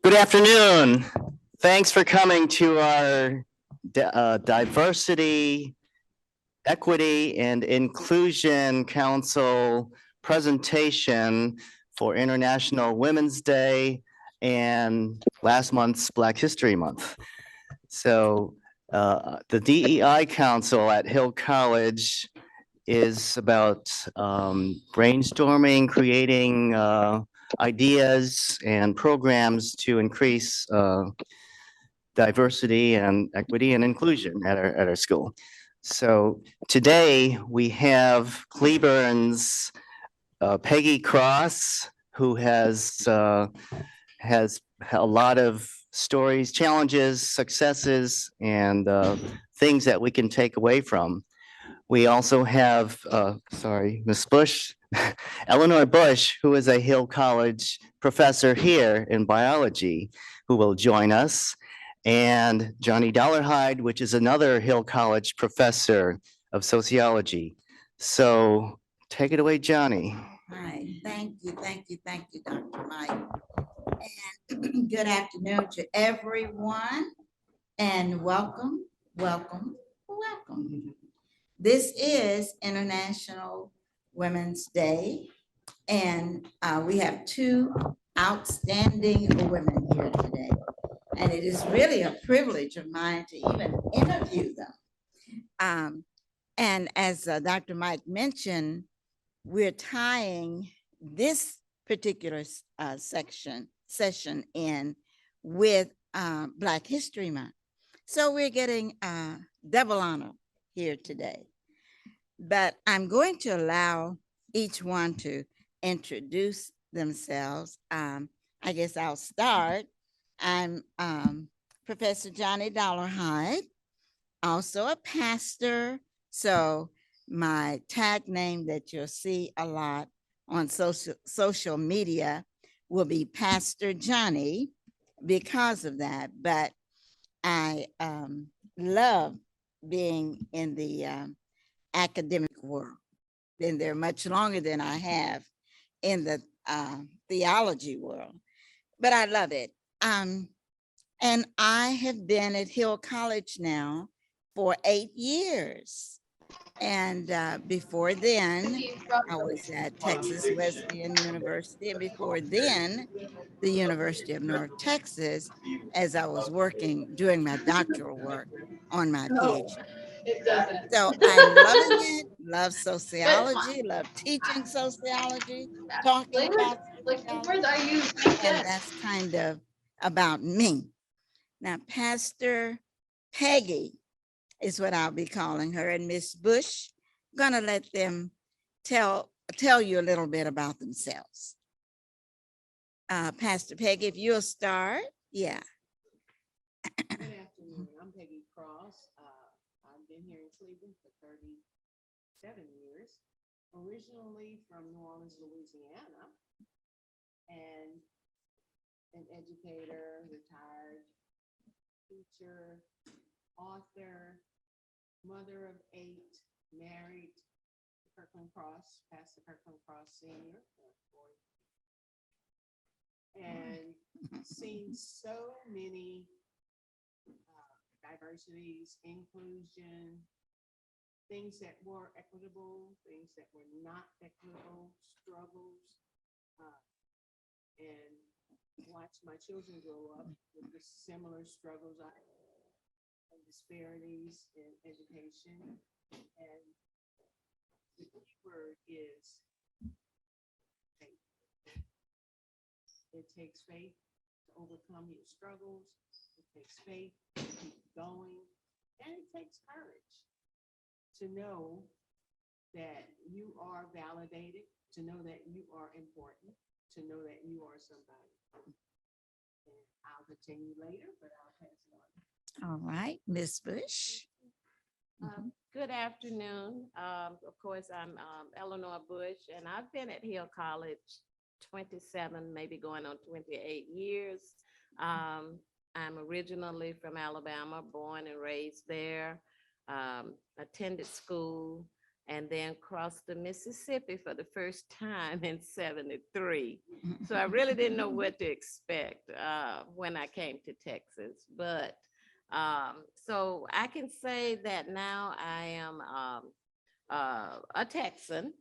Good afternoon. Thanks for coming to our Diversity, Equity, and Inclusion Council presentation for International Women's Day and last month's Black History Month. So the DEI Council at Hill College is about brainstorming, creating ideas and programs to increase diversity and equity and inclusion at our school. So today we have Cleburne's Peggy Cross, who has a lot of stories, challenges, successes, and things that we can take away from. We also have, Miss Bush, Eleanor Bush, who is a Hill College professor here in biology, who will join us, and Johnny Dollarhide, which is another Hill College professor of sociology. So take it away, Johnny. Hi, thank you, Dr. Mike. And good afternoon to everyone, and welcome. This is International Women's Day, and we have two outstanding women here today. And it is really a privilege of mine to even interview them. And as Dr. Mike mentioned, we're tying this particular session in with Black History Month. So we're getting double honor here today. But I'm going to allow each one to introduce themselves. I guess I'll start. I'm Professor Johnny Dollarhide, also a pastor. So my tag name that you'll see a lot on social media will be Pastor Johnny because of that. But I love being in the academic world. Been there much longer than I have in the theology world, but I love it. And I have been at Hill College now for 8 years. And before then, I was at Texas Wesleyan University, and before then, the University of North Texas, as I was doing my doctoral work on my PhD. So I'm loving it, love sociology, love teaching sociology, talking about sociology, and that's kind of about me. Now, Pastor Peggy is what I'll be calling her, and Miss Bush, I'm gonna let them tell you a little bit about themselves. Pastor Peggy, if you'll start, yeah. Good afternoon, I'm Peggy Cross. I've been here in Cleveland for 37 years, originally from New Orleans, Louisiana, and an educator, retired teacher, author, mother of 8, married Kirkland Cross, Pastor Kirkland Cross Sr., and seen so many diversities, inclusion, things that were equitable, things that were not equitable, struggles, and watch my children grow up with the similar struggles and disparities in education. And the key word is faith. It takes faith to overcome your struggles. It takes faith to keep going. And it takes courage to know that you are validated, to know that you are important, to know that you are somebody. And I'll continue later, but I'll pass it on. All right, Miss Bush. Good afternoon. Of course, I'm Eleanor Bush, and I've been at Hill College 27, maybe going on 28 years. I'm originally from Alabama, born and raised there, attended school, and then crossed the Mississippi for the first time in 73. So I really didn't know what to expect when I came to Texas. But so I can say that now I am a Texan,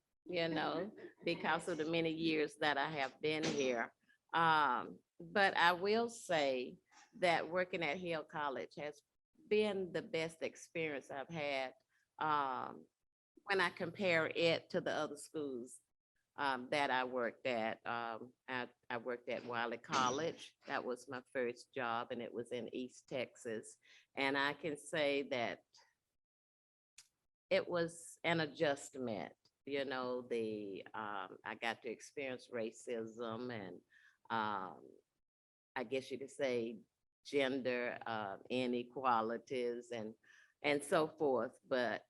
because of the many years that I have been here. But I will say that working at Hill College has been the best experience I've had when I compare it to the other schools that I worked at. I worked at Wiley College. That was my first job, and it was in East Texas. And I can say that it was an adjustment. I got to experience racism and I guess you could say gender inequalities and so forth. But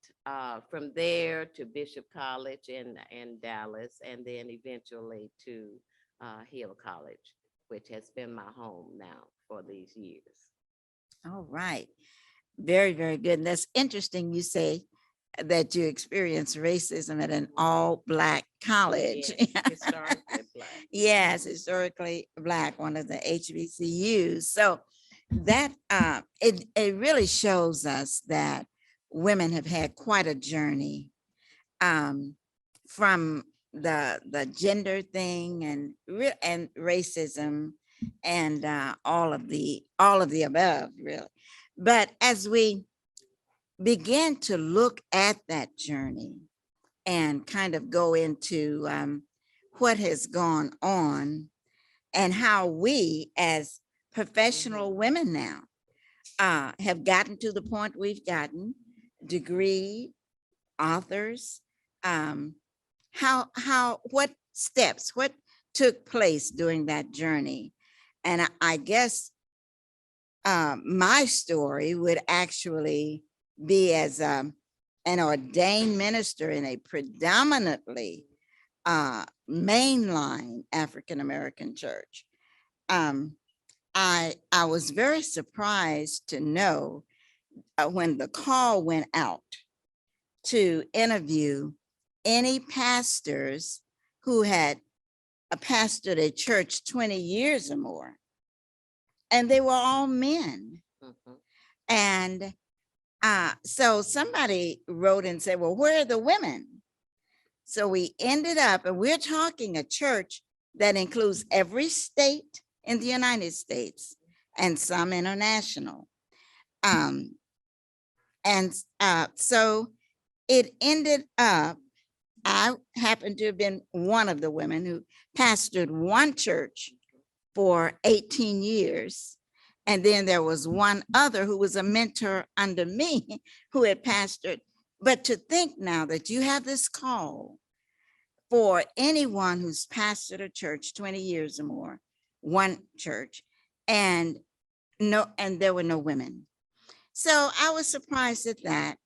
from there to Bishop College in Dallas, and then eventually to Hill College, which has been my home now for these years. All right. Very, very good. And that's interesting you say that you experience racism at an all-Black college. Yes, historically Black. Yes, historically Black, one of the HBCUs. So that it really shows us that women have had quite a journey from the gender thing and racism and all of the above, really. But as we begin to look at that journey and kind of go into what has gone on and how we as professional women now have gotten to the point we've gotten, degree authors, what steps, what took place during that journey. And I guess my story would actually be as an ordained minister in a predominantly mainline African-American church. I was very surprised to know when the call went out to interview any pastors who had pastored a church 20 years or more, and they were all men. Mhm. And so somebody wrote and said, well, where are the women? So we ended up, and we're talking a church that includes every state in the United States and some international. So it ended up, I happened to have been one of the women who pastored one church for 18 years. And then there was one other who was a mentor under me who had pastored. But to think now that you have this call for anyone who's pastored a church 20 years or more, one church, and there were no women. So I was surprised at that.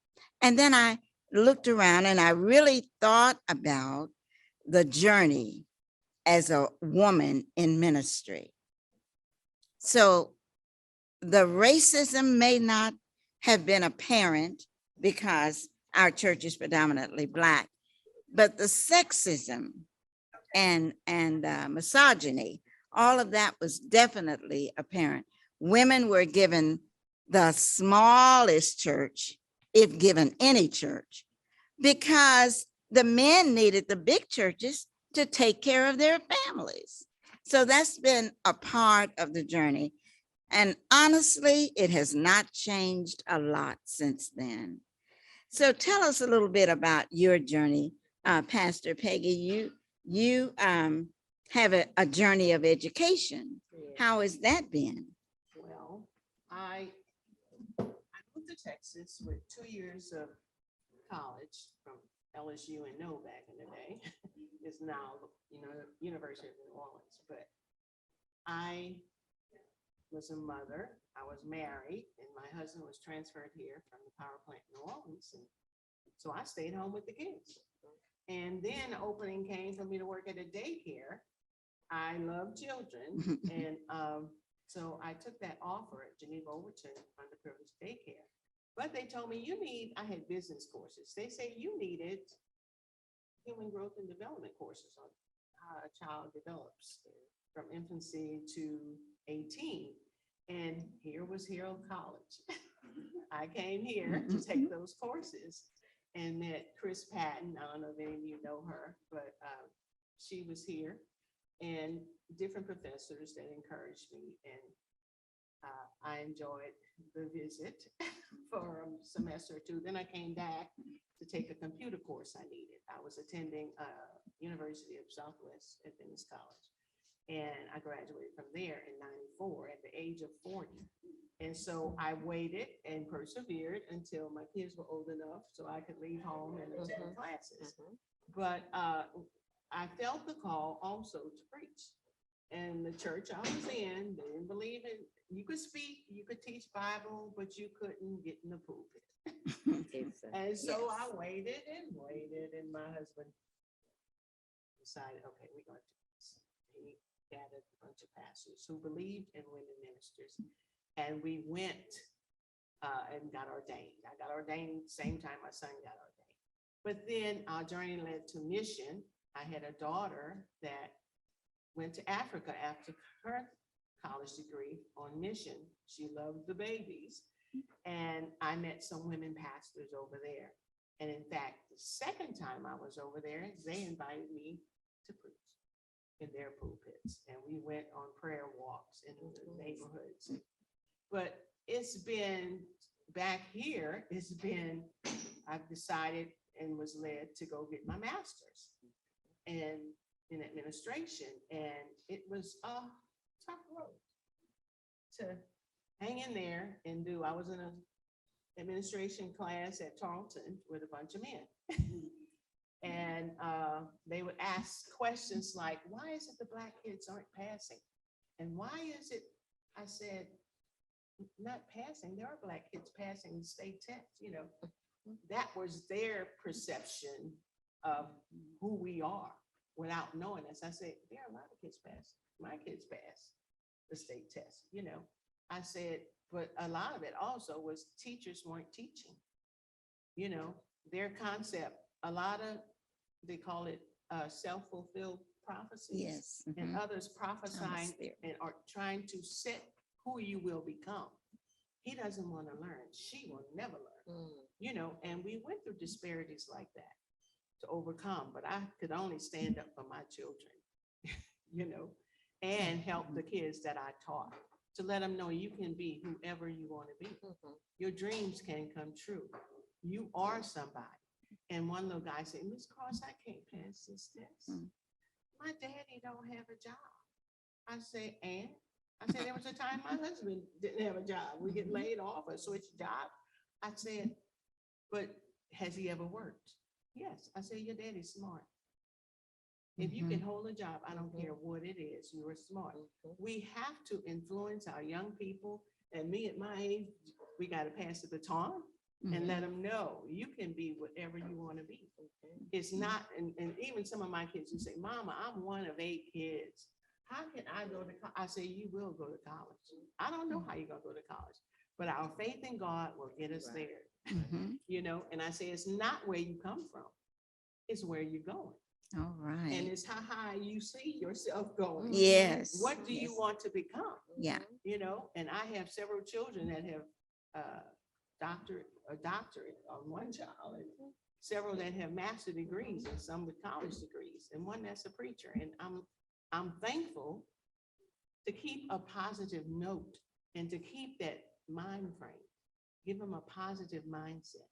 And then I looked around and I really thought about the journey as a woman in ministry. So the racism may not have been apparent because our church is predominantly Black, but the sexism and misogyny, all of that was definitely apparent. Women were given the smallest church, if given any church, because the men needed the big churches to take care of their families. So that's been a part of the journey. And honestly, it has not changed a lot since then. So tell us a little bit about your journey, Pastor Peggy. You have a journey of education. Yeah. How has that been? Well, I moved to Texas with 2 years of college from LSU and no back in the day. It's now, University of New Orleans. But I was a mother. I was married, and my husband was transferred here from the power plant in New Orleans. And so I stayed home with the kids. And then opening came for me to work at a daycare. I love children. And so I took that offer at Geneva Overton Underprivileged Daycare. But they told me I had business courses. They say you needed human growth and development courses on how a child develops from infancy to 18. And here was Harold College. I came here to take those courses and met Chris Patton. I don't know if any of you know her, but she was here, and different professors that encouraged me. And I enjoyed the visit for a semester or two. Then I came back to take a computer course I needed. I was attending University of Southwest Adventist College, and I graduated from there in '94 at the age of 40. And so I waited and persevered until my kids were old enough so I could leave home and attend classes. But I felt the call also to preach. And the church I was in, they didn't believe in, you could speak, you could teach Bible, but you couldn't get in the pulpit. And so I waited, and my husband decided, okay, we're going to do this. He gathered a bunch of pastors who believed in women ministers. And we went and got ordained. I got ordained same time my son got ordained. But then our journey led to mission. I had a daughter that went to Africa after her college degree on mission. She loved the babies. And I met some women pastors over there. And in fact, the second time I was over there, they invited me to preach in their pulpits. And we went on prayer walks in the neighborhoods. But it's been back here, I've decided and was led to go get my master's in administration. And it was a tough road to hang in there and do. I was in an administration class at Tarleton with a bunch of men. And they would ask questions like, why is it the Black kids aren't passing? And why is it, I said, not passing, there are Black kids passing the state test, that was their perception of who we are without knowing us. I said, there are a lot of kids pass, my kids pass the state test, I said, but a lot of it also was teachers weren't teaching, their concept, a lot of, they call it self-fulfilled prophecies. Yes. And others prophesying and are trying to set who you will become. He doesn't want to learn. She will never learn, and we went through disparities like that to overcome, but I could only stand up for my children, and help the kids that I taught to let them know you can be whoever you want to be. Your dreams can come true. You are somebody. And one little guy said, Miss Cross, I can't pass this test. My daddy don't have a job. I say, and? I said, there was a time my husband didn't have a job. We get laid off or switch job. I said, but has he ever worked? Yes. I said, your daddy's smart. If you can hold a job, I don't care what it is, you are smart. We have to influence our young people. And me at my age, we got to pass the baton and let them know you can be whatever you want to be. It's not, and even some of my kids who say, Mama, I'm one of 8 kids. How can I go to college? I say, you will go to college. I don't know how you're going to go to college, but our faith in God will get us there. And I say, it's not where you come from. It's where you're going. All right. And it's how high you see yourself going. Yes. What do you want to become? Yeah. And I have several children that have a doctorate on one child, and several that have master degrees, and some with college degrees, and one that's a preacher. And I'm thankful to keep a positive note and to keep that mind frame, give them a positive mindset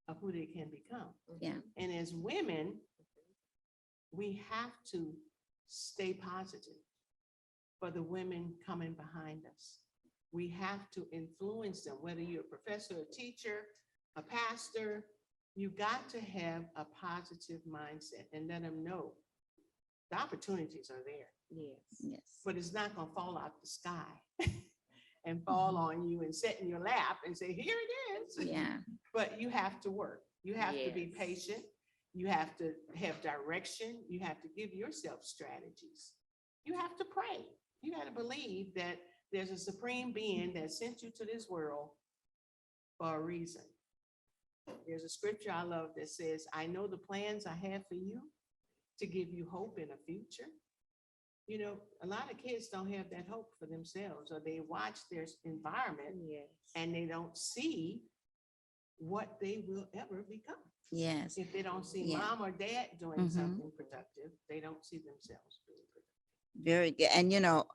of who they can become. Yeah. And as women, we have to stay positive for the women coming behind us. We have to influence them, whether you're a professor, a teacher, a pastor, you got to have a positive mindset and let them know the opportunities are there. Yes. But it's not going to fall out the sky and fall on you and sit in your lap and say, here it is. Yeah. But you have to work. You have to be patient. You have to have direction. You have to give yourself strategies. You have to pray. You got to believe that there's a supreme being that sent you to this world for a reason. There's a scripture I love that says, I know the plans I have for you to give you hope in a future. You know, a lot of kids don't have that hope for themselves, or they watch their environment Yes. and they don't see what they will ever become. Yes, If they don't see Yeah. mom or dad doing Mhm. something productive, they don't see themselves being productive. very good. And you know,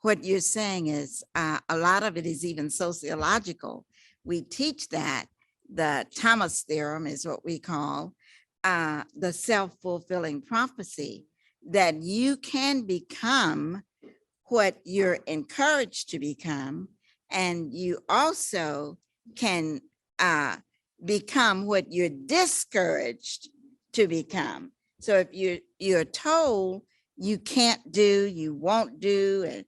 what you're saying is a lot of it is even sociological. We teach that the Thomas theorem is what we call the self-fulfilling prophecy, that you can become what you're encouraged to become, and you also can become what you're discouraged to become. So if you're told you can't do, you won't do, and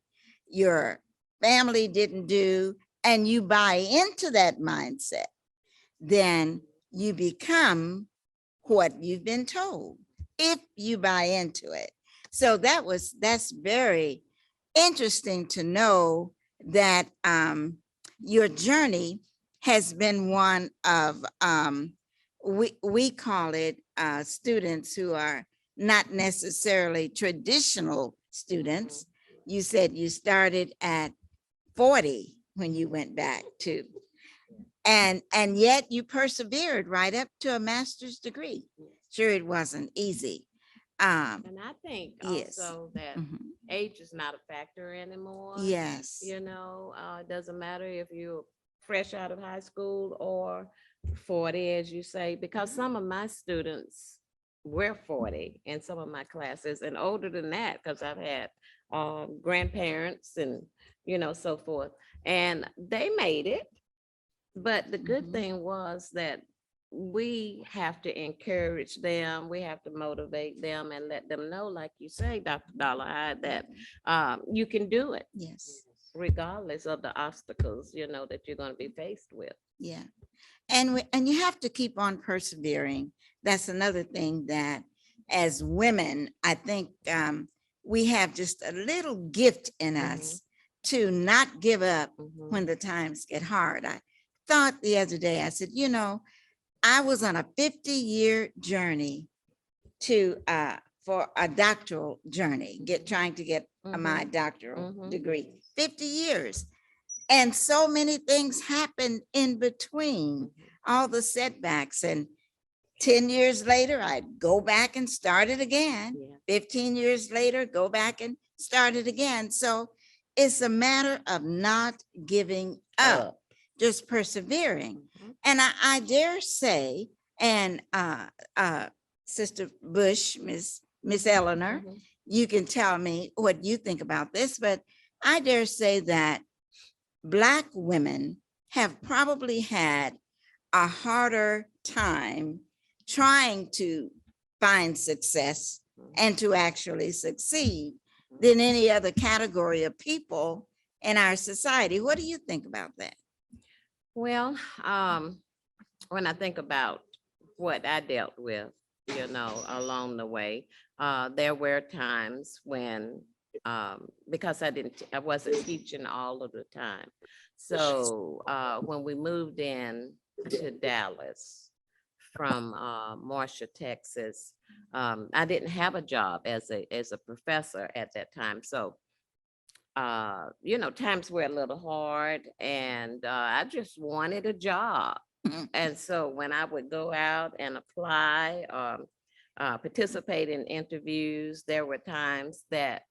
your family didn't do, and you buy into that mindset, then you become what you've been told, if you buy into it. So that's very interesting to know that your journey has been one of, we call it students who are not necessarily traditional students. You said you started at 40 when you went back to, and yet you persevered right up to a master's degree. Sure, it wasn't easy. And I think Yes. also that Mhm. age is not a factor anymore. Yes. You know, it doesn't matter if you're fresh out of high school or 40, as you say, because some of my students were 40 in some of my classes, and older than that, because I've had grandparents and, you know, so forth. And they made it. But the good Mhm. thing was that we have to encourage them, we have to motivate them and let them know, like you say, Dr. Dollar, that you can do it Yes. regardless of the obstacles, you know, that you're going to be faced with. Yeah. And you have to keep on persevering. That's another thing that as women, I think we have just a little gift in us to not give up Mhm. when the times get hard. I thought the other day, I said, you know, I was on a 50-year journey to for a doctoral journey, trying to get my doctoral Mhm. degree. 50 years. And so many things happened in between, all the setbacks. And 10 years later, I'd go back and start it again. Yeah. 15 years later, go back and start it again. So it's a matter of not giving up, just persevering. Mhm. And I dare say, and Sister Bush, Miss Eleanor, Mhm. you can tell me what you think about this, but I dare say that Black women have probably had a harder time trying to find success and to actually succeed than any other category of people in our society. What do you think about that? Well, when I think about what I dealt with, you know, along the way, there were times when, because I wasn't teaching all of the time. So when we moved in to Dallas from Marshall, Texas, I didn't have a job as a professor at that time. So you know, times were a little hard, and I just wanted a job. And so when I would go out and apply, participate in interviews, there were times that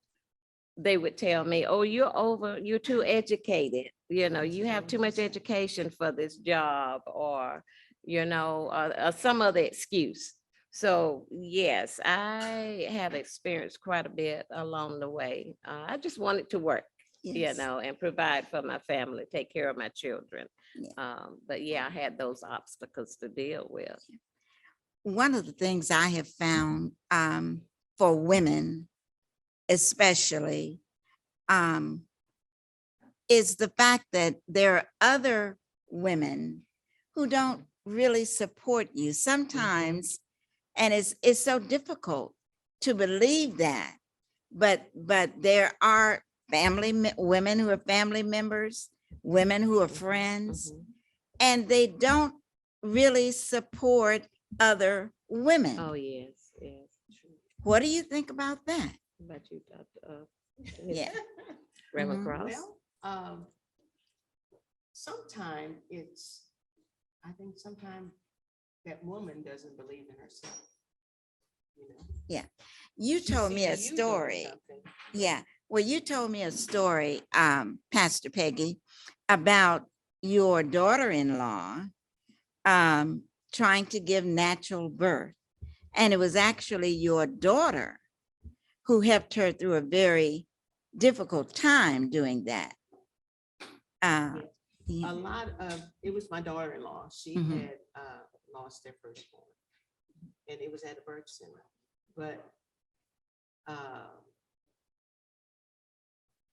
they would tell me, oh, you're too educated. You know, you have too much education for this job, or, you know, some other excuse. So yes, I have experienced quite a bit along the way. I just wanted to work, you Yes. know, and provide for my family, take care of my children. Yeah. But yeah, I had those obstacles to deal with. One of the things I have found for women, especially, is the fact that there are other women who don't really support you sometimes. And it's so difficult to believe that. But there are women who are family members, women who are friends. and they don't really support other women. Oh, yes, yes. True. What do you think about that? But you, Dr. Yeah. Reverend Mhm. Cross? Well, sometime I think sometimes that woman doesn't believe in herself. You know, You She told me a sees you doing story. something. Yeah, well, you told me a story, Pastor Peggy, about your daughter-in-law trying to give natural birth. And it was actually your daughter who helped her through a very difficult time doing that. Uh, A lot of, it was my daughter-in-law. She Mhm. had lost their firstborn, and it was at a birth center. But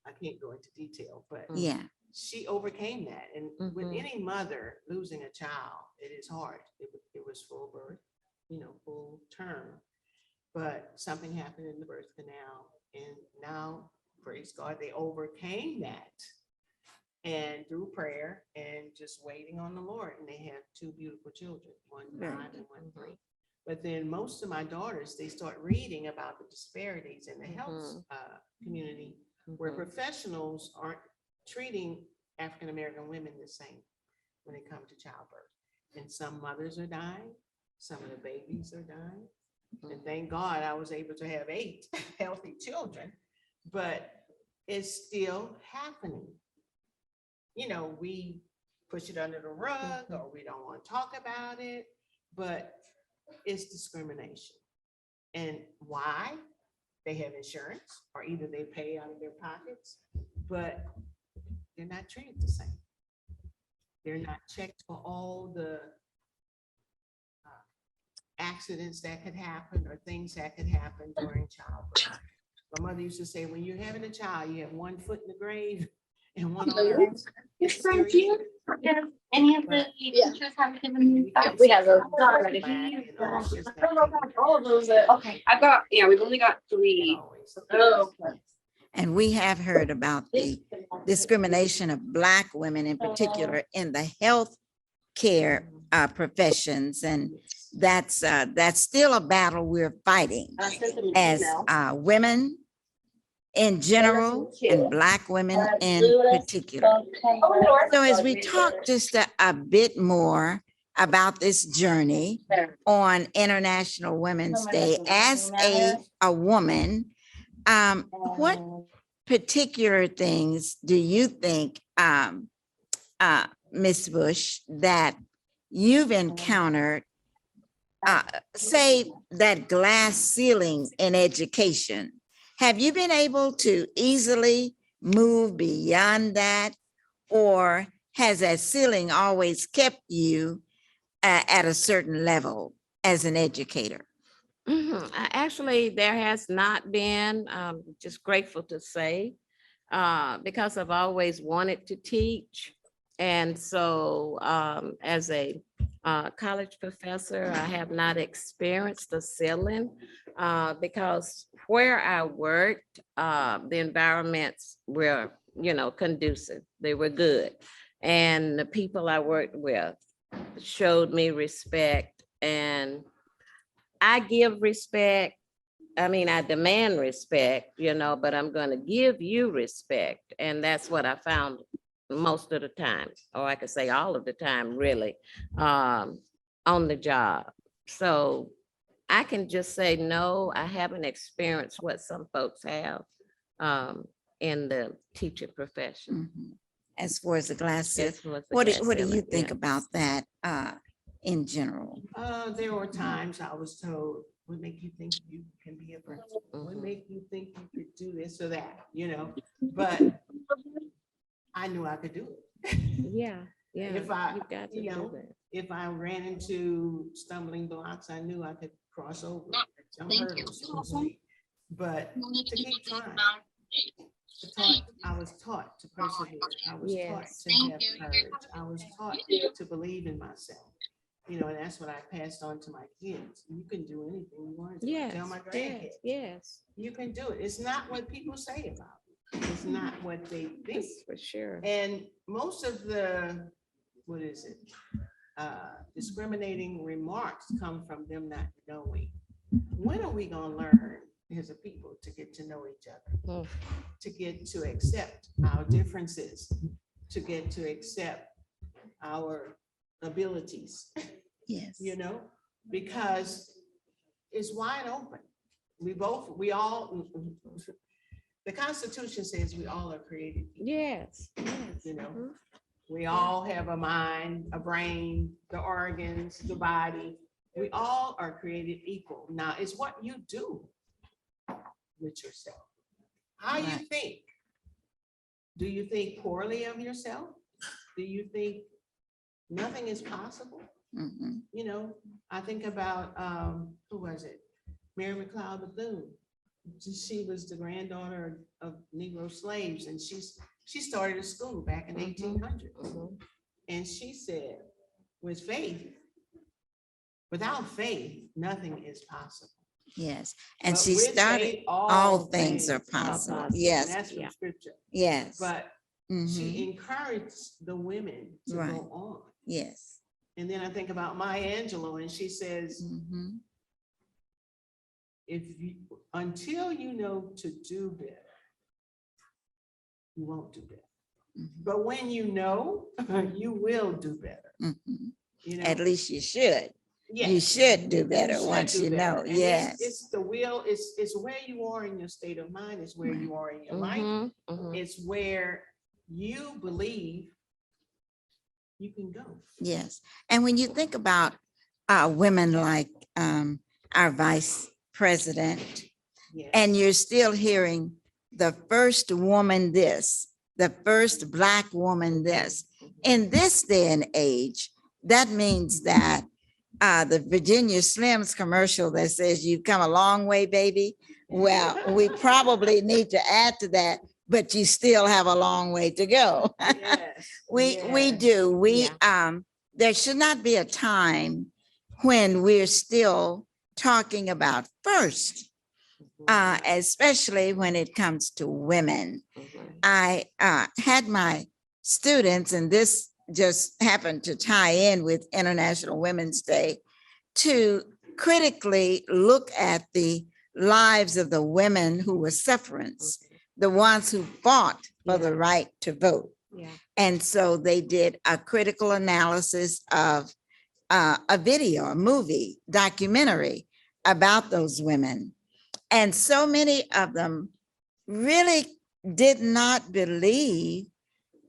I can't go into detail, but Yeah, she overcame that. And with Mhm. any mother losing a child, it is hard. It was full birth, full term. But something happened in the birth canal, and now, praise God, they overcame that. And through prayer and just waiting on the Lord, and they have two beautiful children, one Very 5 and one 3. But then most of my daughters, they start reading about the disparities in the health community, where professionals aren't treating African-American women the same when it comes to childbirth. And some mothers are dying, some of the babies are dying. And thank God I was able to have 8 healthy children, but it's still happening. We push it under the rug, or we don't want to talk about it, but it's discrimination. And why? They have insurance, or either they pay out of their pockets, but they're not treated the same. They're not checked for all the accidents that could happen, or things that could happen during childbirth. My mother used to say, when you're having a child, you have one foot in the grave and one on earth. It's serious. Any of the teachers have given you that? We have those already. All of those. Okay, I've got, we've only got 3. Oh. and we have heard about the discrimination of Black women in particular in the health care professions. And that's still a battle we're fighting as women in general and Black women in particular. So as we talk just a bit more about this journey on International Women's Day as a woman, what particular things do you think, Ms. Bush, that you've encountered, say that glass ceiling in education? Have you been able to easily move beyond that, or has that ceiling always kept you at a certain level as an educator? Actually, there has not been, just grateful to say, because I've always wanted to teach. And so as a college professor, I have not experienced the ceiling because where I worked, the environments were, conducive. They were good. And the people I worked with showed me respect, and I give respect. I mean, I demand respect, but I'm going to give you respect. And that's what I found most of the time, or I could say all of the time, really, on the job. So I can just say, no, I haven't experienced what some folks have in the teaching profession. Mhm. As far as the glass ceiling, As far as the what do glass you ceiling, think yeah. about that in general? There were times I was told, what make you think you can be a principal? What make you think you could do this or that, But I knew I could do it. Yeah, yeah. If I, you got to do that. if I ran into stumbling blocks, I knew I could cross over. Some hurdles, so to speak. But to keep trying. I was taught to persevere. I was taught Yes. to have courage. I was taught to believe in myself. And that's what I passed on to my kids. You can do anything you want to do. I tell my grandkids. Yes. You can do it. It's not what people say about it. It's not what they think. That's for sure. And most of the what is it? Discriminating remarks come from them not knowing. When are we gonna learn as a people to get to know each other? Mm. To get to accept our differences, to get to accept our abilities, Yes. you know, because it's wide open. We all, the Constitution says we all are created equal, Yes. you know. Mhm. We all have a mind, a brain, the organs, the body. We all are created equal. Now, it's what you do with yourself. How you Right. think. Do you think poorly of yourself? Do you think nothing is possible? Mhm. You know, I think about, who was it? Mary McLeod Bethune. She was the granddaughter of Negro slaves, and she started a school back in Mhm. 1800. Mhm. And she said, with faith, without faith, nothing is possible. Yes. And But she with started, faith, all things are are possible. possible. And Yes, that's from Yeah. scripture. yes. But Mhm. she encouraged the women to Right. go on. Yes. And then I think about Maya Angelou, and she says, Mhm. until you know to do better, you won't do better. Mhm. But when you know, you will do better. Mhm. You know, At least you should. You yes. should do You better should once do you better. know. And Yes. it's the will, it's where you are in your state of mind, it's where you are in your life. Mhm. Mhm. It's where you believe you can go. Yes. And when you think about women like our vice president, Yes. and you're still hearing the first woman this, the first Black woman this, in this day and age, that means that the Virginia Slims commercial that says you've come a long way, baby. Well, we probably need to add to that, but you still have a long way to go. Yes. We yes. do. Yeah. There should not be a time when we're still talking about first, especially when it comes to women. Mhm. I had my students, and this just happened to tie in with International Women's Day, to critically look at the lives of the women who were suffrants, the ones who fought for the right to vote. Yeah. And so they did a critical analysis of a video, a movie, documentary about those women. And so many of them really did not believe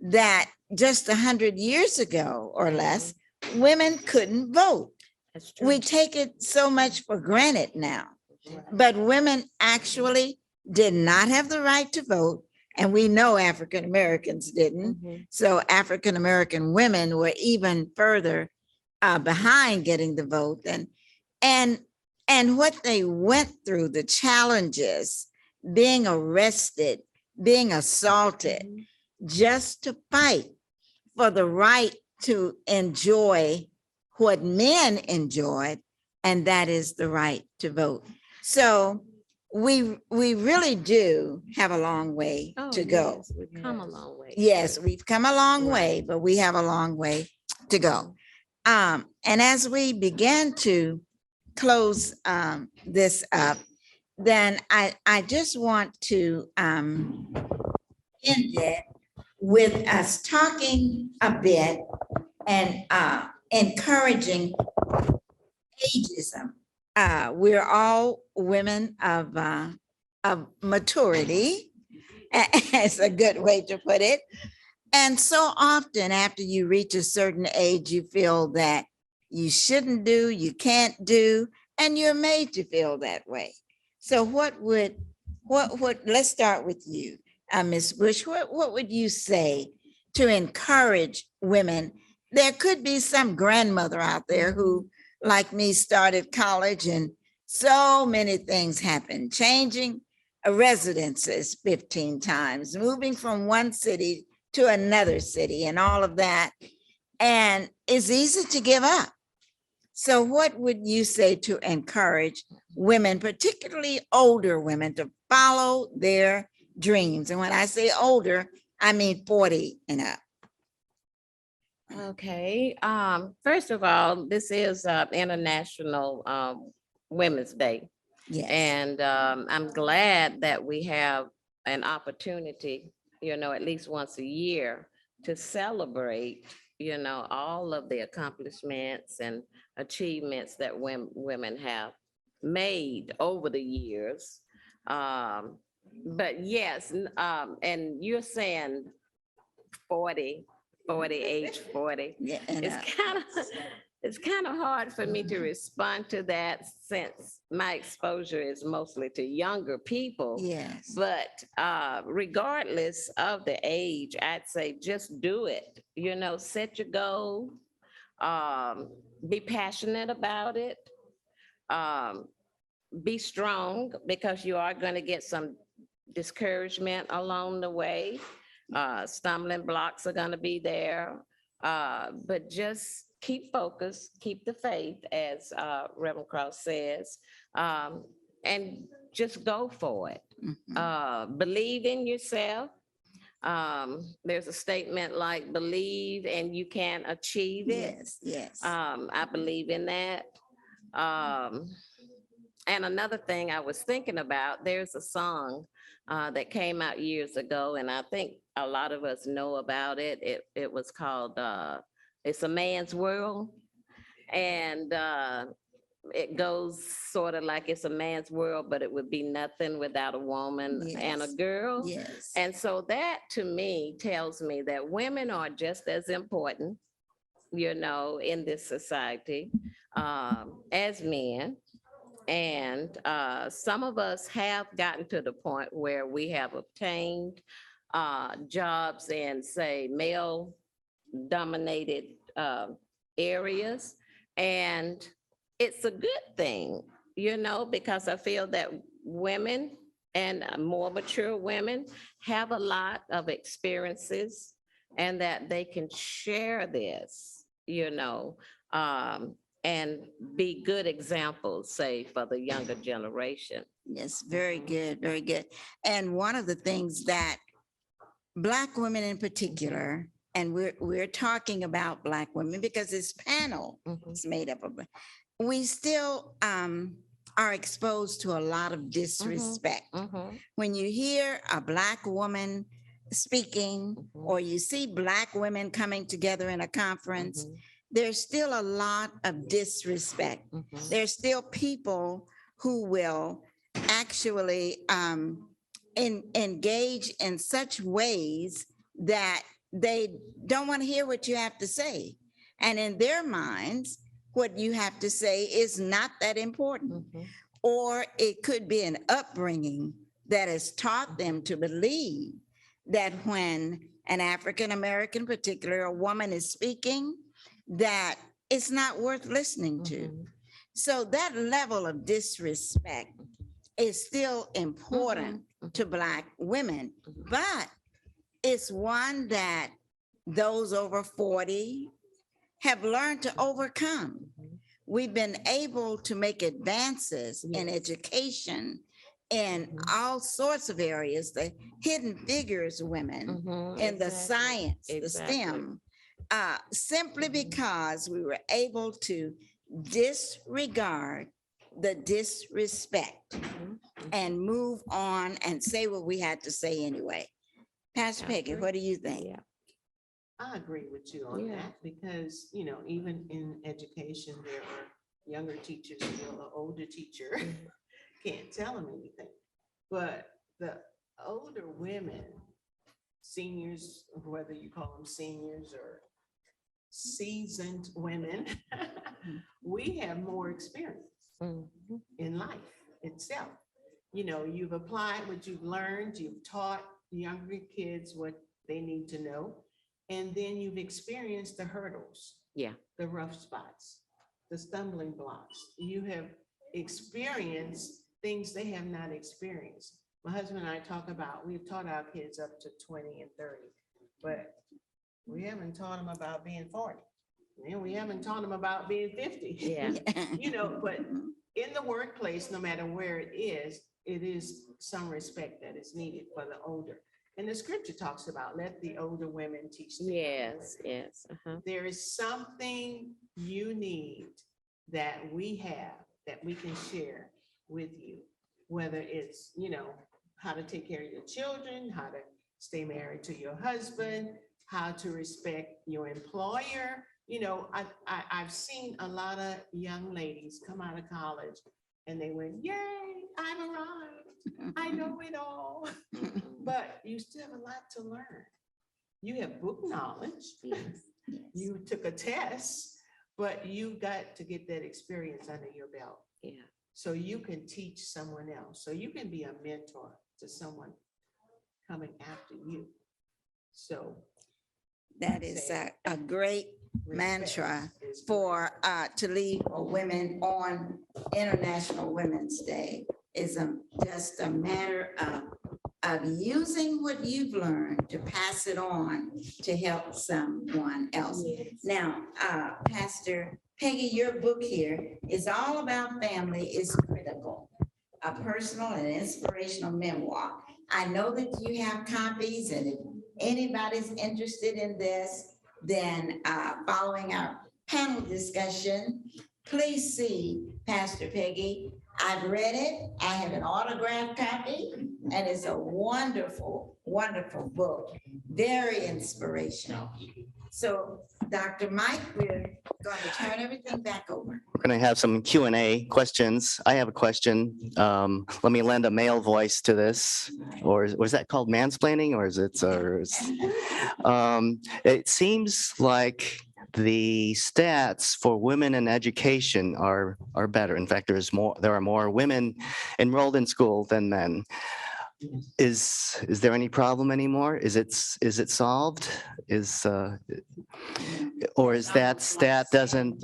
that just 100 years ago or less, women couldn't vote. That's true. We take it so much for granted now, Right. but women actually did not have the right to vote. And we know African Americans didn't. Mhm. So African American women were even further behind getting the vote. And what they went through, the challenges, being arrested, being assaulted, just to fight for the right to enjoy what men enjoyed, and that is the right to vote. So we really do have a long way Oh, to go. yes, we've come a long way. Yes, we've come a long Right. way, but we have a long way to go. And as we begin to close this up, then I just want to end it with us talking a bit and encouraging ageism. We're all women of maturity. It's a good way to put it. And so often after you reach a certain age, you feel that you shouldn't do, you can't do, and you're made to feel that way. So let's start with you, Ms. Bush. What would you say to encourage women? There could be some grandmother out there who, like me, started college and so many things happened, changing residences 15 times, moving from one city to another city and all of that. And it's easy to give up. So what would you say to encourage women, particularly older women, to follow their dreams? And when I say older, I mean 40 and up. Okay, first of all, this is International Women's Day. Yes, And I'm glad that we have an opportunity, at least once a year to celebrate, all of the accomplishments and achievements that women have made over the years. But yes, and you're saying 40, 40, age 40. yeah, and It's kind of hard for me to respond to that since my exposure is mostly to younger people. yes, But regardless of the age, I'd say just do it. Set your goal, be passionate about it, um, be strong because you are going to get some discouragement along the way. Stumbling blocks are going to be there, but just keep focused, keep the faith, as Reverend Cross says, and just go for it. Believe in yourself. There's a statement like believe and you can achieve it. yes, yes. I believe in that. Um, and another thing I was thinking about, there's a song that came out years ago, and I think a lot of us know about it. It was called It's a Man's World. And it goes sort of like it's a man's world, but it would be nothing without a woman and a Yes. girl. Yes. And so that to me tells me that women are just as important, in this society as men. And some of us have gotten to the point where we have obtained jobs in, say, male dominated areas. And it's a good thing, because I feel that women and more mature women have a lot of experiences and that they can share this, and be good examples, say, for the younger generation. Yes, very good, very good. And one of the things that Black women in particular, and we're talking about Black women because this panel is made up of, we still are exposed to a lot of disrespect. When you hear a Black woman speaking, or you see Black women coming together in a conference, there's still a lot of disrespect. There's still people who will actually engage in such ways that they don't want to hear what you have to say. And in their minds, what you have to say is not that important. Or it could be an upbringing that has taught them to believe that when an African American, particularly a woman, is speaking, that it's not worth listening to. So that level of disrespect is still important to Black women, but it's one that those over 40 have learned to overcome. We've been able to make advances in education in all sorts of areas, the hidden figures women in the science, the STEM, simply because we were able to disregard the disrespect and move on and say what we had to say anyway. Pastor Peggy, what do you think? I agree with you on that because, even in education, there are younger teachers, an older teacher can't tell them anything. But the older women, seniors, whether you call them seniors or seasoned women, we have more experience in life itself. You've applied what you've learned, you've taught younger kids what they need to know. And then you've experienced the hurdles, the rough spots, the stumbling blocks. You have experienced things they have not experienced. My husband and I talk about, we've taught our kids up to 20 and 30, but we haven't taught them about being 40. And we haven't taught them about being 50. But in the workplace, no matter where it is some respect that is needed for the older. And the scripture talks about let the older women teach. the younger Yes, women. yes. Uh-huh. There is something you need that we have that we can share with you, whether it's, how to take care of your children, how to stay married to your husband, how to respect your employer. I've seen a lot of young ladies come out of college and they went, yay, I've arrived. I know it all. But you still have a lot to learn. You have book knowledge. Yes. You took a test, but you got to get that experience under your belt. Yeah. So you can teach someone else. So you can be a mentor to someone coming after you. So That is a great mantra for, to leave women on International Women's Day is just a matter of using what you've learned to pass it on to help someone else. Now, Pastor Peggy, your book here is all about family is critical, a personal and inspirational memoir. I know that you have copies, and if anybody's interested in this, then following our panel discussion, please see Pastor Peggy. I've read it. I have an autographed copy, and it's a wonderful, wonderful book, very inspirational. So, Dr. Mike, we're going to turn everything back over. We're going to have some Q&A questions. I have a question. Let me lend a male voice to this. Or was that called mansplaining, or is it? It seems like the stats for women in education are better. In fact, there are more women enrolled in school than men. Is there any problem anymore? Is it solved? Or is that stat doesn't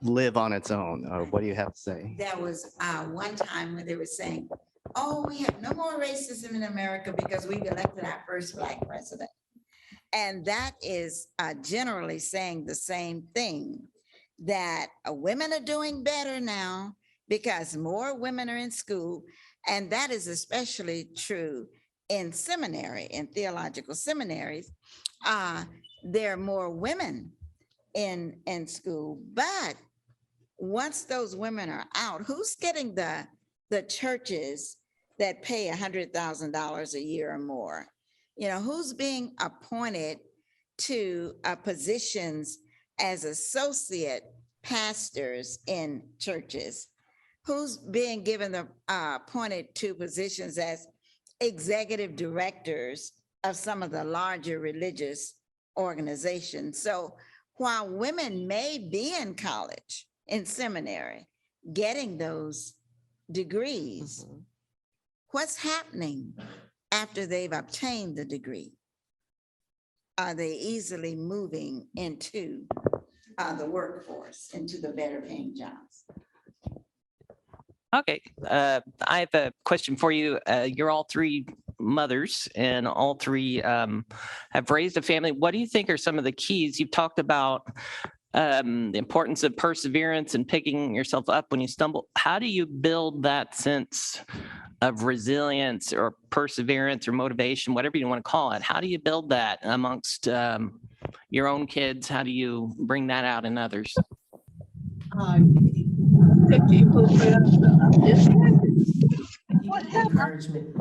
live on its own? Or what do you have to say? There was one time when they were saying, oh, we have no more racism in America because we've elected our first Black president. And that is generally saying the same thing, that women are doing better now because more women are in school. And that is especially true in seminary, in theological seminaries. There are more women in school, but once those women are out, who's getting the churches that pay $100,000 a year or more? Who's being appointed to positions as associate pastors in churches? Who's being given the appointed to positions as executive directors of some of the larger religious organizations? So while women may be in college, in seminary, getting those degrees, what's happening after they've obtained the degree? Are they easily moving into the workforce, into the better paying jobs? Okay, I have a question for you. You're all three mothers, and all three have raised a family. What do you think are some of the keys? You've talked about the importance of perseverance and picking yourself up when you stumble. How do you build that sense of resilience or perseverance or motivation, whatever you want to call it? How do you build that amongst your own kids? How do you bring that out in others? Encouragement.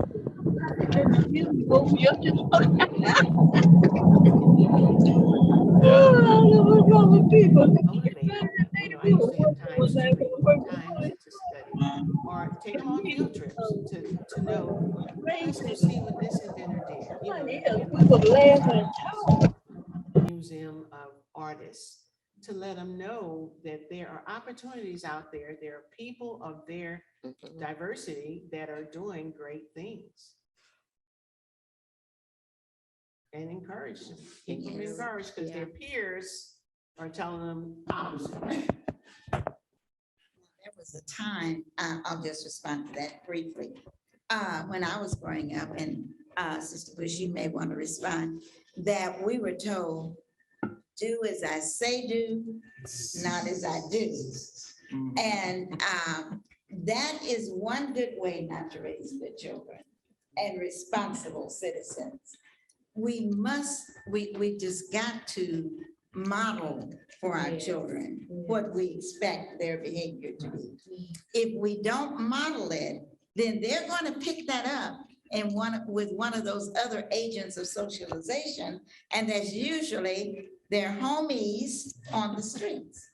Or take them on field trips to know, let's go see what this inventor did. Museum of Artists, to let them know that there are opportunities out there. There are people of their diversity that are doing great things. And encourage them, keep them encouraged, because their peers are telling them opposite. There was a time, I'll just respond to that briefly. When I was growing up, and Sister Bush, you may want to respond, that we were told, do as I say do, not as I do. And that is one good way not to raise good children. and responsible citizens. We just got to model for our children what we expect their behavior to be. If we don't model it, then they're going to pick that up and with one of those other agents of socialization, and that's usually their homies on the streets.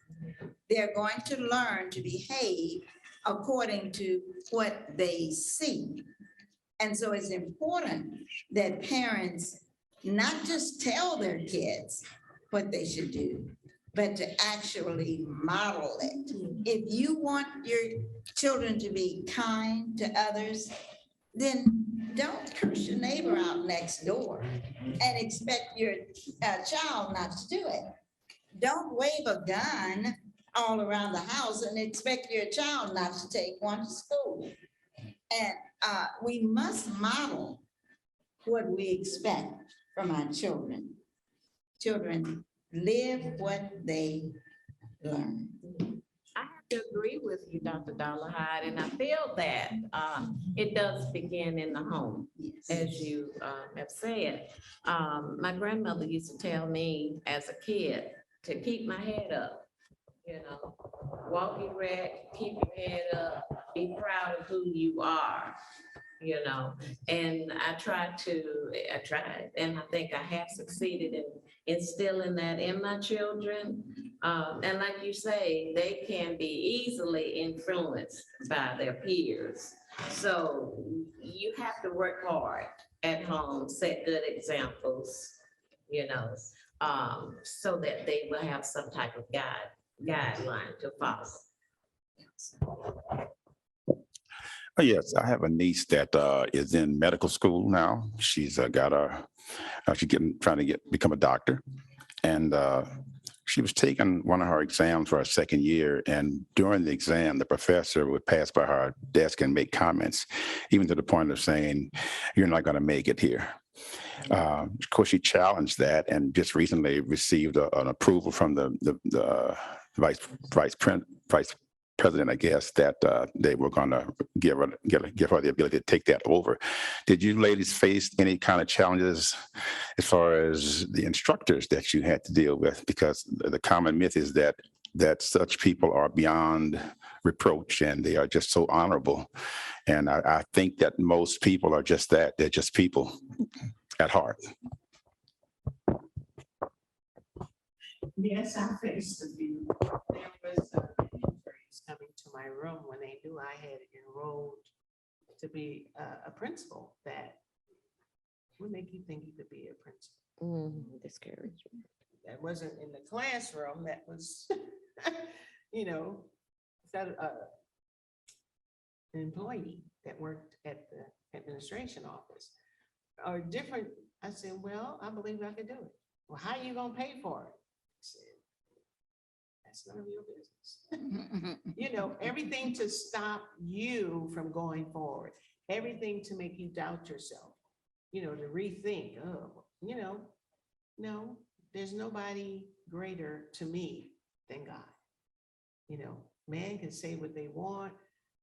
They're going to learn to behave according to what they see. And so it's important that parents not just tell their kids what they should do, but to actually model it. If you want your children to be kind to others, then don't curse your neighbor out next door and expect your child not to do it. Don't wave a gun all around the house and expect your child not to take one to school. And we must model what we expect from our children. Children live what they learn. I have to agree with you, Dr. Dollarhide, and I feel that it does begin in the home, Yes. as you have said. My grandmother used to tell me as a kid to keep my head up, you know, walk erect, keep your head up, be proud of who you are, you know. And I tried, and I think I have succeeded in instilling that in my children. And like you say, they can be easily influenced by their peers. So you have to work hard at home, set good examples, you know, so that they will have some type of guideline to follow. Oh, yes, I have a niece that is in medical school now. She's trying to become a doctor. And she was taking one of her exams for her second year. And during the exam, the professor would pass by her desk and make comments, even to the point of saying, "You're not going to make it here." Of course, she challenged that and just recently received an approval from the vice president, I guess, that they were going to give her the ability to take that over. Did you ladies face any kind of challenges as far as the instructors that you had to deal with? Because the common myth is that such people are beyond reproach and they are just so honorable. And I think that most people are just that. They're just people at heart. Yes, I faced a few. There was injuries coming to my room when they knew I had enrolled to be a principal. That would make you think you could be a principal. Discouragement. That wasn't in the classroom. That was, you know, an employee that worked at the administration office or different. I said, well, I believe I could do it. Well, how are you going to pay for it? I said, that's none of your business. You know, everything to stop you from going forward, everything to make you doubt yourself, you know, to rethink, oh, you know, no, there's nobody greater to me than God. You know, man can say what they want.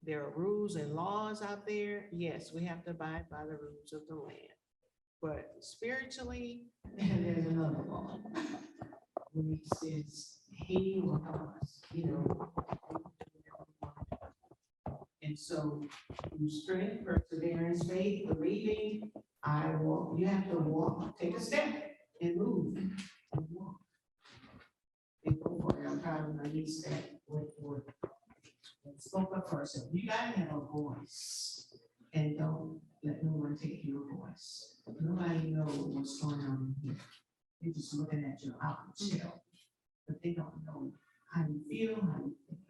There are rules and laws out there. Yes, we have to abide by the rules of the land. But spiritually, there's another law. When he says he will help us, you know. And so through strength, perseverance, faith, believing, you have to walk, take a step and move and walk. And go for it. I'm proud of my niece that went for it and spoke up for herself. You gotta have a voice and don't let no one take your voice. Nobody knows what's going on here. They're just looking at your outward shell, but they don't know how you feel, how you think.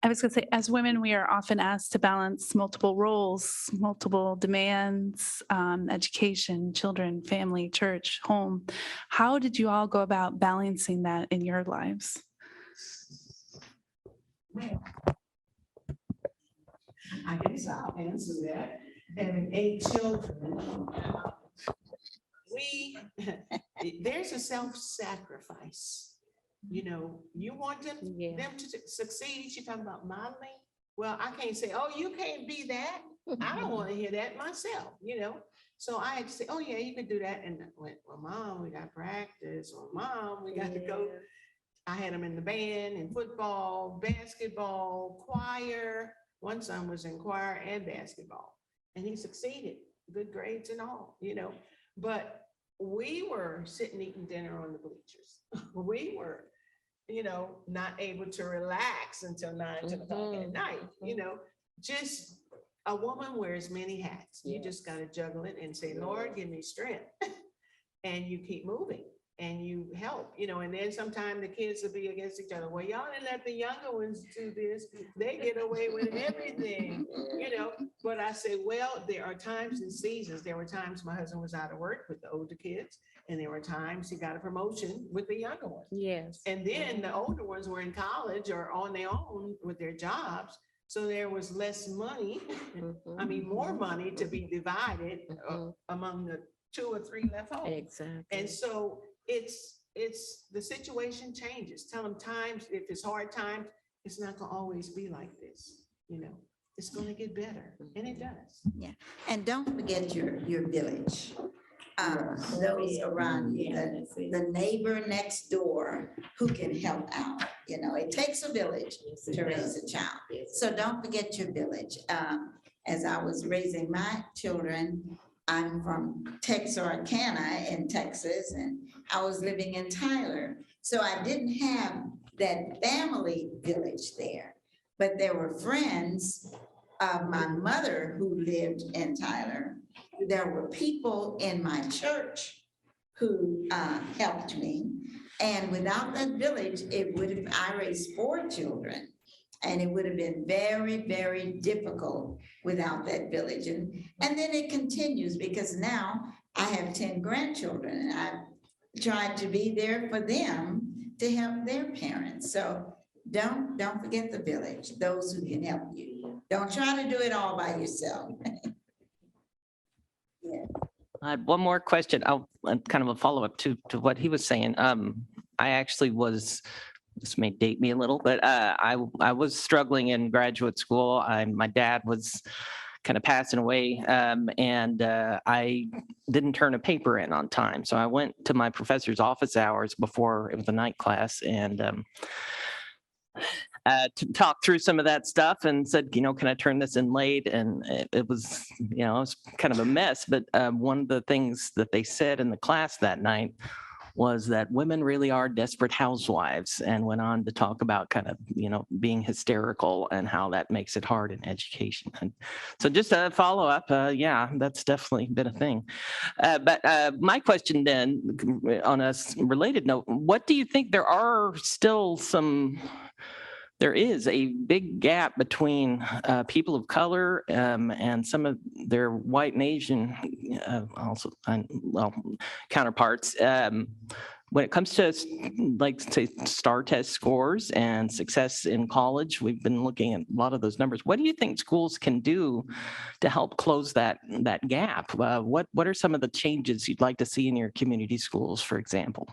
I was going to say, as women, we are often asked to balance multiple roles, multiple demands, education, children, family, church, home. How did you all go about balancing that in your lives? Well, I guess I'll answer that. Having 8 children, there's a self-sacrifice. You know, you want them to succeed. You're talking about modeling. Well, I can't say, oh, you can't be that. I don't want to hear that myself, So I had to say, oh yeah, you can do that. And I went, well, Mom, we got practice. Or Mom, we got to go. I had them in the band and football, basketball, choir. One son was in choir and basketball, and he succeeded, good grades and all, But we were sitting eating dinner on the bleachers. We were, not able to relax until 9, 10 o'clock at night, just a woman wears many hats. You just got to juggle it and say, Lord, give me strength. And you keep moving and you help, and then sometimes the kids will be against each other. Well, y'all didn't let the younger ones do this. They get away with everything, But I say, well, there are times and seasons. There were times my husband was out of work with the older kids, and there were times he got a promotion with the younger ones. Yes. And then the older ones were in college or on their own with their jobs. So there was less money, more money to be divided among the 2 or 3 left home. Exactly. And so it's the situation changes. Tell them times, if it's hard times, it's not gonna always be like this, it's gonna get better, and it does. Yeah, and don't forget your village. Those around you, the neighbor next door who can help out. It takes a village to raise a child. So don't forget your village. As I was raising my children, I'm from Texarkana in Texas, and I was living in Tyler. So I didn't have that family village there, but there were friends of my mother who lived in Tyler. There were people in my church who helped me. And without that village, I raised 4 children. And it would have been very, very difficult without that village. And then it continues, because now I have 10 grandchildren, and I've tried to be there for them to help their parents. So don't forget the village, those who can help you. Don't try to do it all by yourself. I had one more question. Kind of a follow-up to what he was saying. I actually was, this may date me a little, but I was struggling in graduate school. My dad was kind of passing away, and I didn't turn a paper in on time. So I went to my professor's office hours before it was a night class, and to talk through some of that stuff, and said, can I turn this in late? And it was, it was kind of a mess. But one of the things that they said in the class that night was that women really are desperate housewives, and went on to talk about kind of, being hysterical and how that makes it hard in education. And so just a follow up, yeah, that's definitely been a thing. But my question then, on a related note, what do you think there is a big gap between people of color and some of their white and Asian counterparts when it comes to, like, say, STAR test scores and success in college. We've been looking at a lot of those numbers. What do you think schools can do to help close that gap? What are some of the changes you'd like to see in your community schools, for example?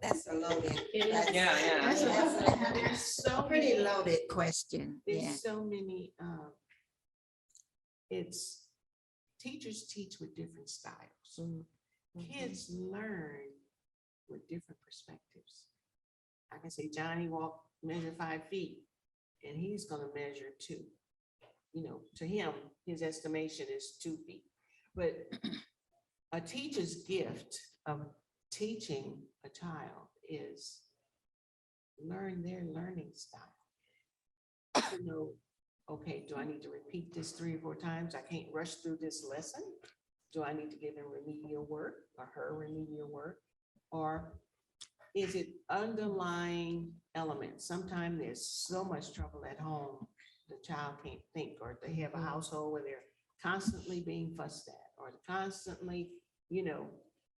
That's a loaded. That's there's so pretty many, loaded question. Yeah. there's so many, it's, teachers teach with different styles. Kids learn with different perspectives. I can say Johnny measure 5 feet, and he's gonna measure 2. To him, his estimation is 2 feet. But a teacher's gift of teaching a child is learn their learning style. Okay, do I need to repeat this 3 or 4 times? I can't rush through this lesson. Do I need to give him remedial work or her remedial work? Or is it underlying elements? Sometimes there's so much trouble at home, the child can't think, or they have a household where they're constantly being fussed at, or constantly,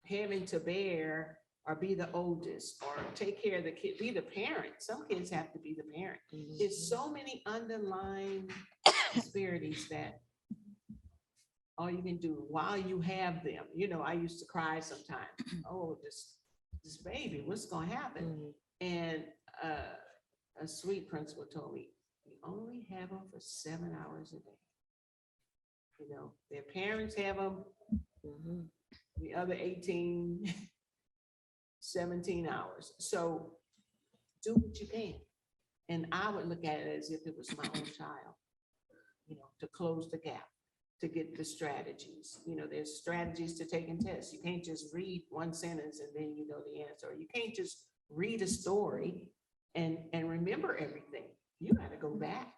having to bear or be the oldest or take care of the kid, be the parent. Some kids have to be the parent. There's so many underlying disparities that all you can do while you have them. I used to cry sometimes. Oh, this baby, what's gonna happen? And a sweet principal told me, you only have them for 7 hours a day. You know, their parents have them, the other 18, 17 hours. So do what you can. And I would look at it as if it was my own child, you know, to close the gap, to get the strategies. You know, there's strategies to taking tests. You can't just read one sentence and then you know the answer. You can't just read a story and remember everything. You got to go back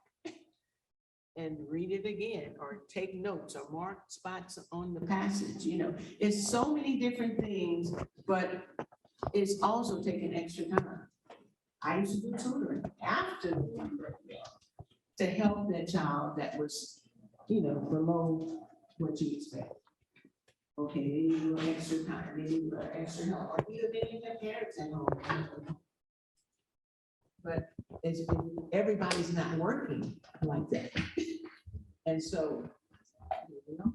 and read it again, or take notes, or mark spots on the passage. You know, it's so many different things, but it's also taking extra time. I used to do tutoring after the one grade to help that child that was, you know, below what you expect. Okay, they need a little extra time, they need a little extra help, or either they need their parents at home. But everybody's not working like that. And so, you know.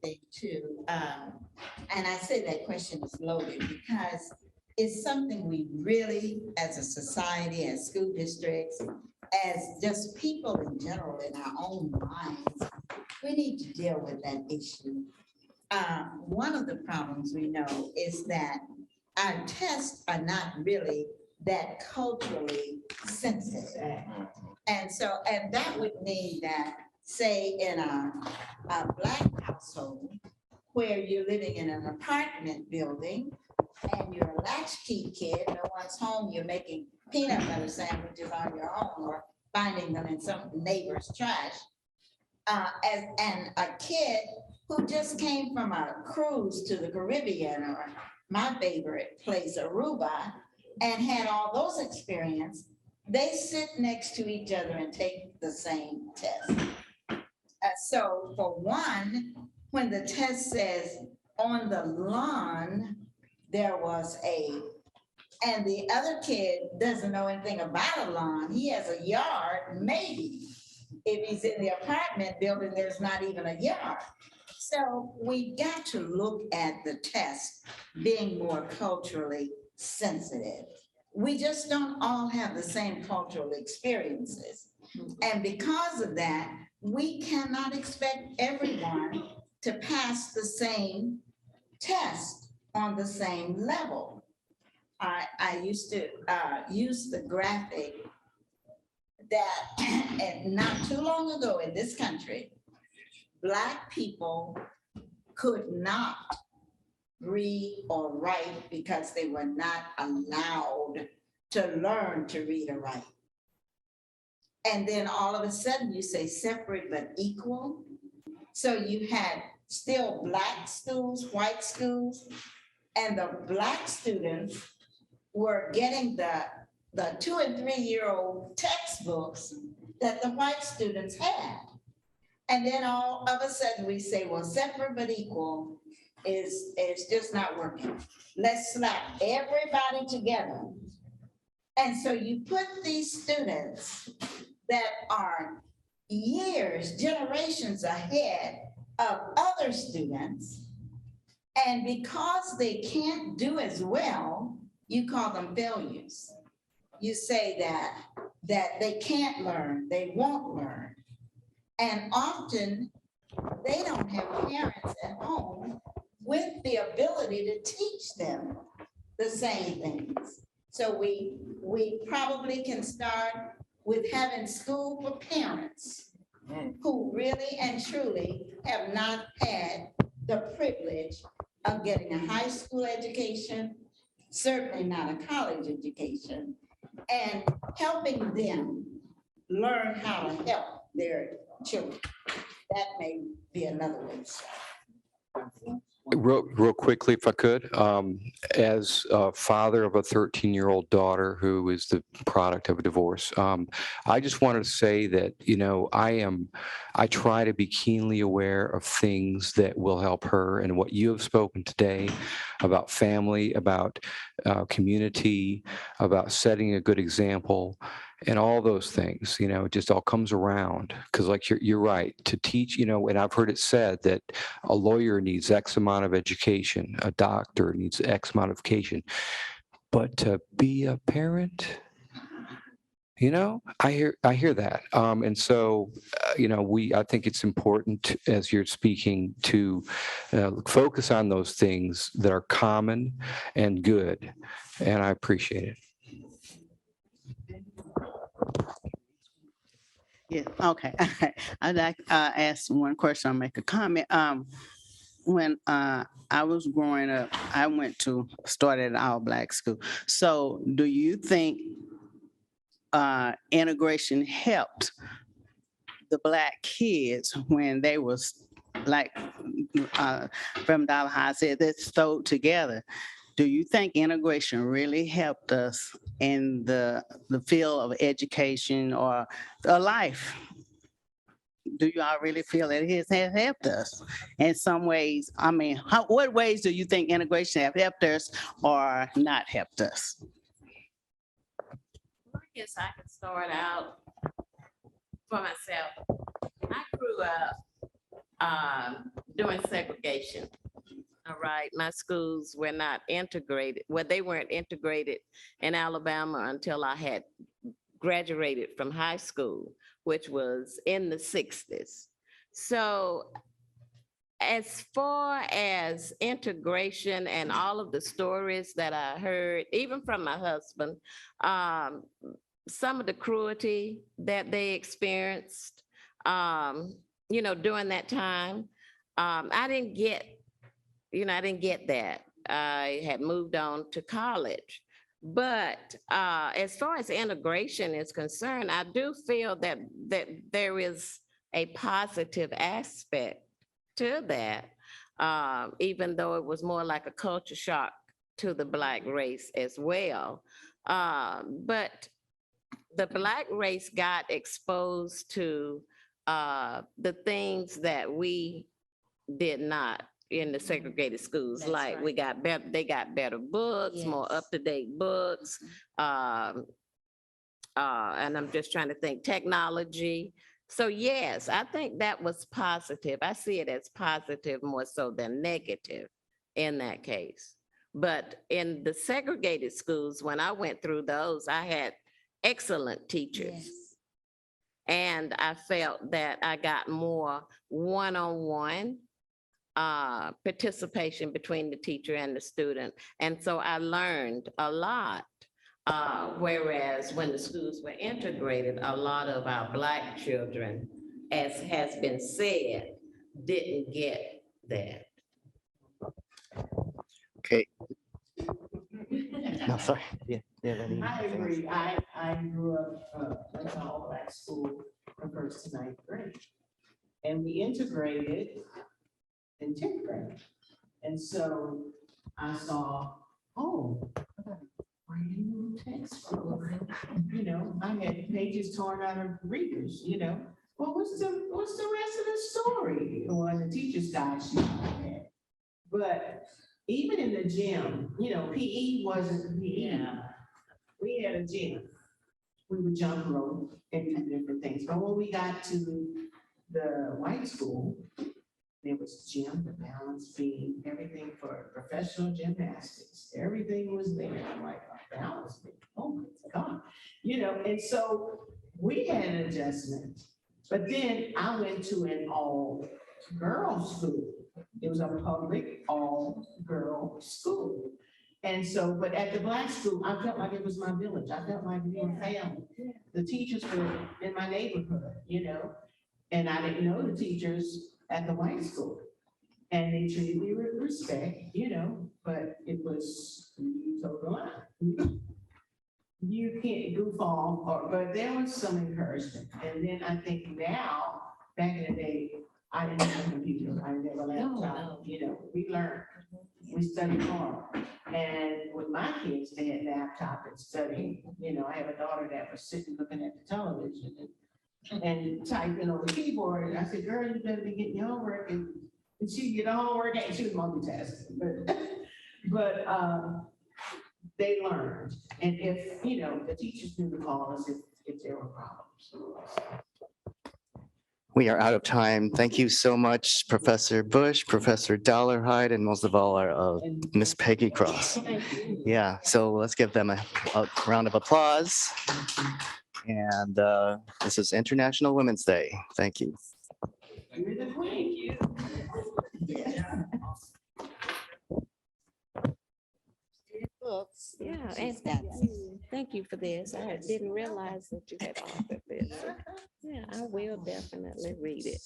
Thing too, and I say that question is loaded because it's something we really, as a society, as school districts, as just people in general, in our own minds, we need to deal with that issue. One of the problems we know is that our tests are not really that culturally sensitive. And so, and that would mean that, say, in a Black household where you're living in an apartment building and you're a latchkey kid, no one's home, you're making peanut butter sandwiches on your own or finding them in some neighbor's trash. And a kid who just came from a cruise to the Caribbean, or my favorite place, Aruba, and had all those experiences, they sit next to each other and take the same test. So for one, when the test says on the lawn, there was and the other kid doesn't know anything about a lawn, he has a yard, maybe. If he's in the apartment building, there's not even a yard. So we got to look at the test being more culturally sensitive. We just don't all have the same cultural experiences. And because of that, we cannot expect everyone to pass the same test on the same level. I used to use the graphic that and not too long ago in this country, Black people could not read or write because they were not allowed to learn to read or write. And then all of a sudden you say separate but equal. So you had still Black schools, white schools, and the Black students were getting the 2 and 3 year old textbooks that the white students had. And then all of a sudden we say, well, separate but equal is just not working. Let's slap everybody together. And so you put these students that are years, generations ahead of other students, and because they can't do as well, you call them failures. You say that they can't learn, they won't learn. And often they don't have parents at home with the ability to teach them the same things. So we probably can start with having school for parents who really and truly have not had the privilege of getting a high school education, certainly not a college education, and helping them learn how to help their children. That may be another way to start. Real quickly, if I could, as a father of a 13-year-old daughter who is the product of a divorce, I just wanted to say that, you know, I try to be keenly aware of things that will help her, and what you have spoken today about family, about community, about setting a good example, and all those things, you know, it just all comes around. Because like you're right, to teach, you know, and I've heard it said that a lawyer needs X amount of education, a doctor needs X amount of education, but to be a parent, I hear that. And so, I think it's important as you're speaking to focus on those things that are common and good. And I appreciate it. Yeah, okay. I'd like ask one question or make a comment. When I was growing up, I started at all black school. So do you think integration helped the black kids when they was like from Dollar High said, they stayed together? Do you think integration really helped us in the field of education or life? Do you all really feel that it has helped us in some ways? I mean, what ways do you think integration have helped us or not helped us? I guess I can start out for myself. I grew up doing segregation. All right, my schools were not integrated. Well, they weren't integrated in Alabama until I had graduated from high school, which was in the 60s. So as far as integration and all of the stories that I heard, even from my husband, some of the cruelty that they experienced, during that time, I didn't get that. I had moved on to college. But as far as integration is concerned, I do feel that there is a positive aspect to that, even though it was more like a culture shock to the Black race as well. But the Black race got exposed to the things that we did not in the segregated schools. That's Like we got better, they got better books, more Yes. up-to-date books. And I'm just trying to think, technology. So yes, I think that was positive. I see it as positive more so than negative in that case. But in the segregated schools, when I went through those, I had excellent teachers. Yes. And I felt that I got more one-on-one participation between the teacher and the student. And so I learned a lot. Whereas when the schools were integrated, a lot of our Black children, as has been said, didn't get that. Okay. No, sorry. Yeah. I agree. I grew up, went to all black school from first to ninth grade. And we integrated in 10th grade. And so I saw, oh, brand new textbook. I had pages torn out of readers, Well, what's the rest of the story? Or in the teacher's guide sheet I had. But even in the gym, PE wasn't PE. Yeah. We had a gym. We would jump rope and do different things. But when we got to the white school, there was gym, the balance beam, everything for professional gymnastics. Everything was there. I'm like, a balance beam, oh my God. And so we had an adjustment. But then I went to an all-girls school. It was a public all-girl school. And so, but at the black school, I felt like it was my village. I felt like we were family. The teachers were in my neighborhood, and I didn't know the teachers at the white school. And they treated me with respect, but it was, you told the line. You can't goof off, but there was some encouragement. And then I think now, back in the day, I didn't have a computer, I didn't have a laptop, we learned. We studied hard. And with my kids, they had laptop and studying. I have a daughter that was sitting looking at the television and typing on the keyboard. And I said, girl, you better be getting your homework. And she'd get her homework and she was multitasking. But they learned. And if, the teachers knew to call us if there were problems. We are out of time. Thank you so much, Professor Bush, Professor Dollarhide, and most of all, our Miss Peggy Cross. Yeah, so let's give them a round of applause. And this is International Women's Day. Thank you. Yeah, and thank you for this. I didn't realize that you had authored this. Yeah, I will definitely read it.